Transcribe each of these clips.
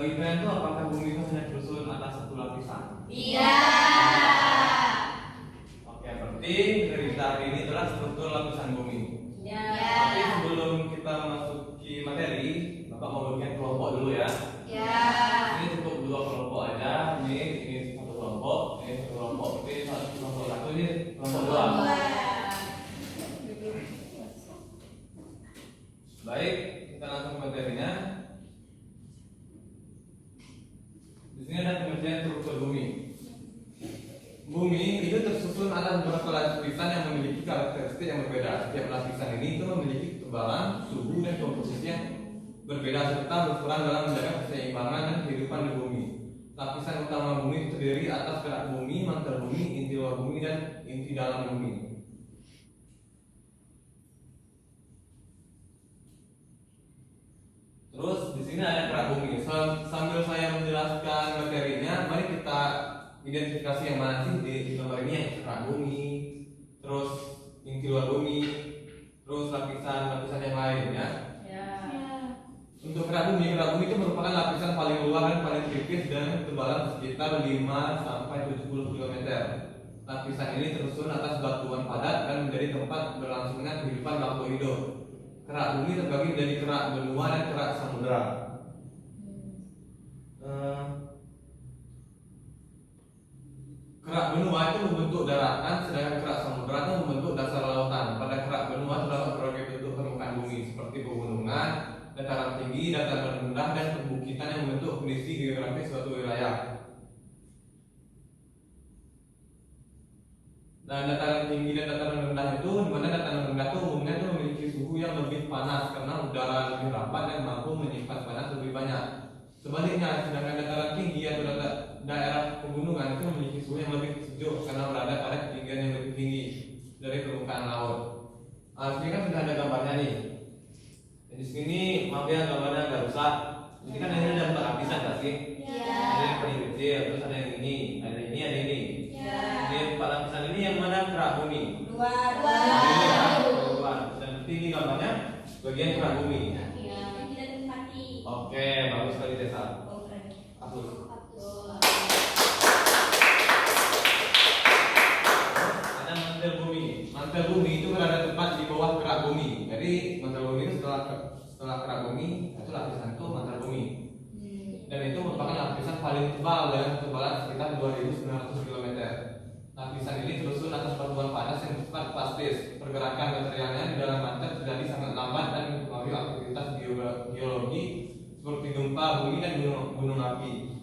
Bagi kalian tuh apakah bumi itu hanya tersusun atas satu lapisan? Iya. Oke, berarti dari kita hari ini adalah struktur lapisan bumi. Iya. Tapi sebelum kita masuki materi, Bapak mau bagian kelompok dulu ya. Iya. Ini cukup 2 kelompok aja. Ini satu kelompok, ini satu kelompok. Ini satu kelompok satu, ini kelompok 2. Baik, kita langsung ke materinya. Di sini ada pengertian struktur bumi. Bumi itu tersusun atas beberapa lapisan yang memiliki karakteristik yang berbeda. Setiap lapisan ini itu memiliki ketebalan, suhu, dan komposisi yang berbeda serta berperan dalam menjaga keseimbangan dan kehidupan di bumi. Lapisan utama bumi terdiri atas kerak bumi, mantel bumi, inti luar bumi, dan inti dalam bumi. Terus di sini ada kerak bumi. Sambil saya menjelaskan materinya, mari kita identifikasi yang mana sih di gambar ini, yang kerak bumi, terus inti luar bumi, terus lapisan-lapisan yang lain ya. Untuk kerak bumi itu merupakan lapisan paling luar dan paling tipis dan ketebalan sekitar 5 sampai 70 km. Lapisan ini tersusun atas batuan padat dan menjadi tempat berlangsungnya kehidupan makhluk hidup. Kerak bumi terbagi menjadi kerak benua dan kerak samudera. Kerak benua itu membentuk daratan, sedangkan kerak samudera itu membentuk dasar lautan. Pada kerak benua terdapat berbagai bentuk permukaan bumi seperti pegunungan, dataran tinggi, dataran rendah, dan perbukitan yang membentuk kondisi geografis suatu wilayah. Dan dataran tinggi dan dataran rendah itu, dimana dataran rendah itu umumnya itu memiliki suhu yang lebih panas karena udara lebih rapat dan mampu menyimpan panas lebih banyak. Sebaliknya, sedangkan dataran tinggi atau daerah pegunungan itu memiliki suhu yang lebih sejuk karena berada pada ketinggian yang lebih tinggi dari permukaan laut. Sini kan sudah ada gambarnya nih. Di sini maaf ya gambarnya agak rusak. Ini kan ini ada 4 lapisan nggak sih? Iya. Ada yang paling kecil, terus ada yang ini, ada ini, ada ini. Iya. Di 4 lapisan ini yang mana kerak bumi? Dua. Ini ya, dua. Dan ini gambarnya bagian kerak bumi. Oke, bagus sekali Desa. Hapus. Ada mantel bumi. Mantel bumi itu berada tepat di bawah kerak bumi. Jadi mantel bumi itu setelah kerak bumi, itu lapisan itu mantel bumi. Dan itu merupakan lapisan paling tebal dengan ketebalan sekitar 2.900 km. Lapisan ini tersusun atas batuan panas yang bersifat plastis. Pergerakan materialnya di dalam mantel terjadi sangat lambat dan mempengaruhi aktivitas geologi seperti gempa bumi dan gunung api.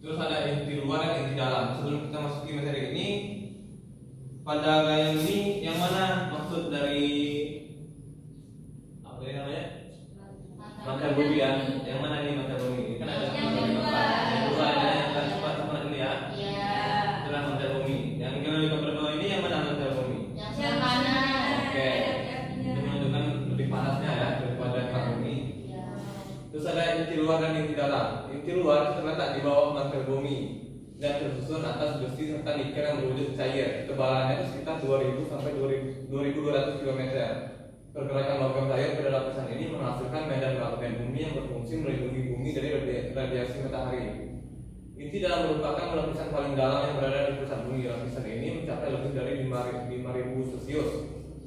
Terus ada inti luar dan inti dalam. Sebelum kita masuki materi ini, pada gaya ini yang mana maksud dari apa ini namanya? Mantel bumi ya. Yang mana nih mantel bumi? Ini kan ada yang dua. Yang dua ada yang akan cepat sama dulu ya. Iya. Itulah mantel bumi. Yang kalau di gambar 2 ini yang mana mantel bumi? Yang mana? Oke. Itu menunjukkan lebih panasnya ya daripada kerak bumi. Terus ada inti luar dan inti dalam. Inti luar terletak di bawah mantel bumi dan tersusun atas besi serta nikel yang berwujud cair. Ketebalannya itu sekitar 2000 sampai 2200 km. Pergerakan logam cair pada lapisan ini menghasilkan medan magnet bumi yang berfungsi melindungi bumi dari radiasi matahari. Inti dalam merupakan lapisan paling dalam yang berada di pusat bumi. Lapisan ini mencapai lebih dari 5.000 Celcius.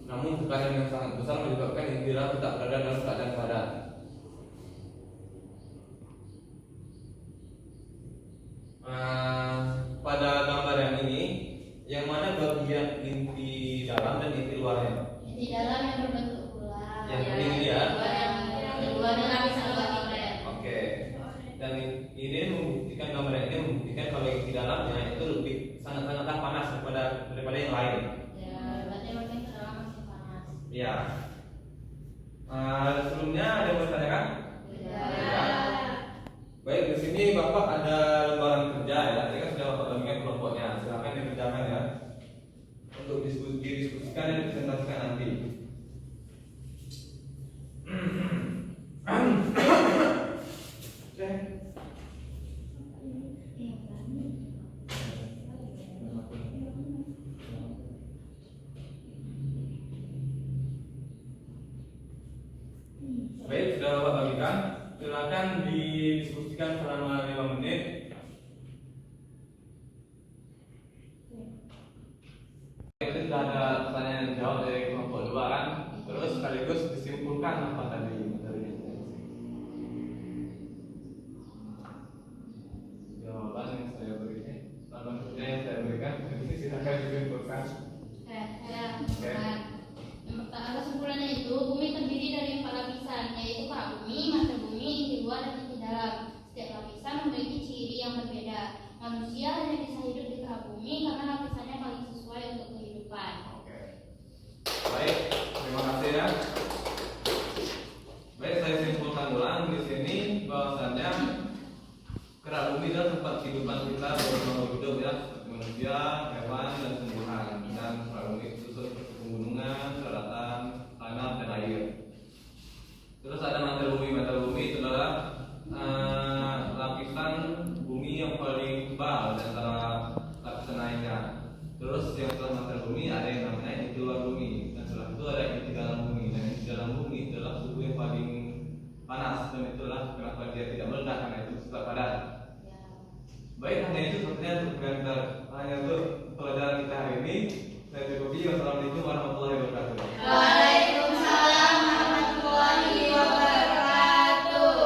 Namun tekanan yang sangat besar menyebabkan inti dalam tetap berada dalam keadaan padat. Pada gambar yang ini, yang mana bagian inti dalam dan inti luarnya? Inti dalam yang berbentuk bulat. Yang ini ya. Yang luarnya lapisan magnet. Oke. Dan ini membuktikan gambar ini membuktikan kalau inti dalamnya itu lebih sangat-sangatlah panas daripada yang lain. Ya, berarti makin ke dalam makin panas. Ya. Sebelumnya ada yang mau ditanyakan? Ya. Baik, di sini Bapak ada lembaran kerja ya. Tadi kan sudah Bapak bagikan kelompoknya. Silakan dikerjakan ya. Untuk didiskusikan dan dipresentasikan nanti. Baik, sudah Bapak bagikan. Silakan didiskusikan selama 5 menit. Itu sudah ada pertanyaan dan jawab dari kelompok 2 kan? Terus sekaligus disimpulkan apa tadi materinya. Jawaban yang saya berikan, selama kerja yang saya berikan, ini silakan disimpulkan. Oke. Kesimpulannya itu, bumi terdiri dari 4 lapisan, yaitu prabumi, mantel bumi, inti luar, dan inti dalam. Setiap lapisan memiliki ciri yang berbeda. Manusia hanya bisa hidup di prabumi karena lapisannya paling sesuai untuk kehidupan. Oke. Baik, terima kasih ya. Baik, saya simpulkan ulang di sini bahwasannya kerak bumi adalah tempat kehidupan kita bersama hidup ya, seperti manusia, hewan, dan tumbuhan. Dan kerak bumi itu seperti pegunungan, daratan, tanah, dan air. Terus ada mantel bumi. Mantel bumi itu adalah lapisan bumi yang paling tebal di antara lapisan lainnya. Terus yang setelah mantel bumi ada yang namanya inti luar bumi, dan setelah itu ada inti dalam bumi. Dan inti dalam bumi adalah suhu yang paling panas, dan itulah kenapa dia tidak meledak, karena itu sifat padat. Baik, hanya itu sepertinya untuk hanya untuk pelajaran kita hari ini. Saya cukupi. Wassalamualaikum warahmatullahi wabarakatuh. Waalaikumsalam warahmatullahi wabarakatuh.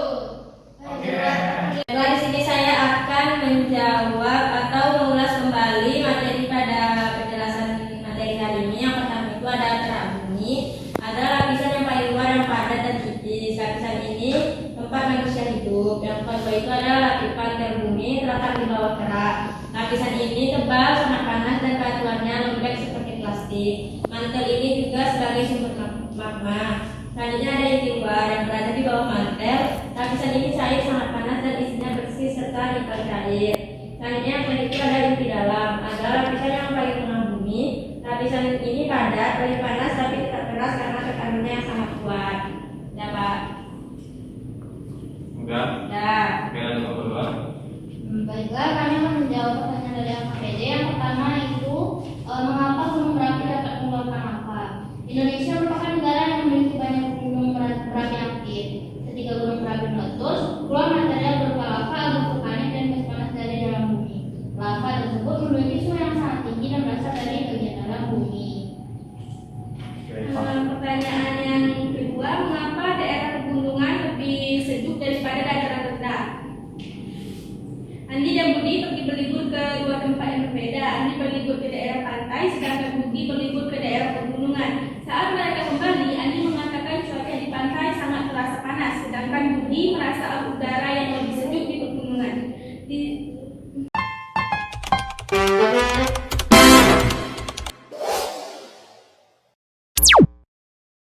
Di sini saya akan menjawab atau mengulas kembali materi pada penjelasan materi hari ini. Yang pertama itu ada kerak bumi, adalah lapisan yang paling luar yang padat dan tipis. Lapisan ini tempat manusia hidup. Yang kedua itu adalah lapisan terbumi terletak di bawah kerak. Lapisan ini tebal, sangat panas, dan batuannya lembek seperti plastik. Mantel ini juga sebagai sumber magma. Selanjutnya ada inti luar yang berada di bawah mantel. Lapisan ini cair, sangat panas, dan isinya bersih serta nikkel cair. Selanjutnya yang itu ada inti dalam, adalah lapisan yang paling tengah bumi. Lapisan ini padat, paling panas, tapi tetap keras karena tekanannya yang sangat kuat. Ya Pak.